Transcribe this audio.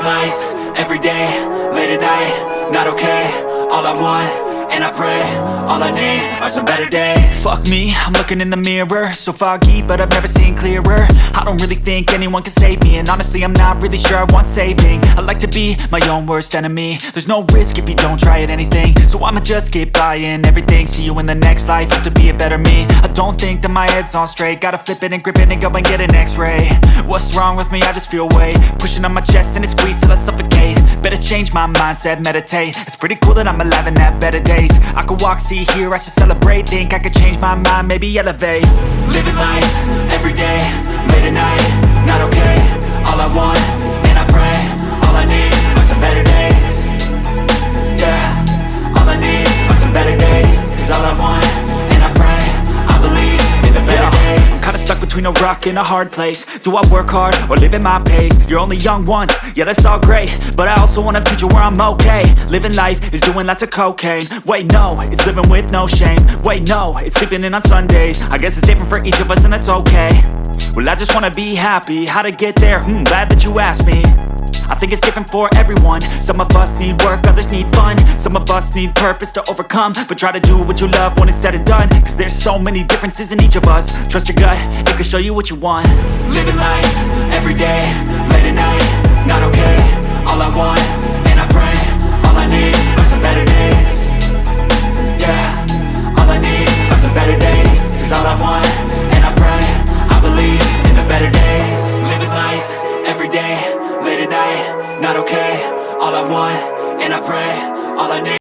Living life, everyday, late at night, not okay. All I want, and I pray, all I need are some better days. Fuck me, I'm looking in the mirror, so foggy, but I've never seen clearer. I don't really think anyone can save me, and honestly I'm not really sure I want saving. I like to be my own worst enemy. There's no risk if you don't try at anything, so I'ma just keep buying everything. See you in the next life, have to be a better me. I don't think that my head's on straight, gotta flip it and grip it and go and get an x-ray. What's wrong with me? I just feel weight pushing on my chest and it squeezes till I suffocate. Better change my mindset, meditate. It's pretty cool that I'm alive and have better days. I could walk, see, hear, I should celebrate. Think I could change my mind, maybe elevate. Living life, everyday, late at night, not okay. All I want, and I pray, all I need are some better days. Yeah, all I need are some better days. Cause all I want, and I pray, I believe in the better days. I'm kinda stuck between a rock and a hard place. Do I work hard or live at my pace? You're only young once, yeah that's all great, but I also want a future where I'm okay. Living life is doing lots of cocaine. Wait no, it's living with no shame. Wait no, it's sleeping in on Sundays. I guess it's different for each of us and that's okay. Well I just wanna be happy, how to get there? Glad that you asked me. I think it's different for everyone. Some of us need work, others need fun. Some of us need purpose to overcome. But try to do what you love when it's said and done. Cause there's so many differences in each of us. Trust your gut, it can show you what you want. Living life, everyday, late at night, not okay. All I want, and I pray, all I need are some better days. Yeah, all I need are some better days. Cause all I want, and I pray, I believe in the better days. Living life, everyday, late at night, not okay. All I want, and I pray, all I need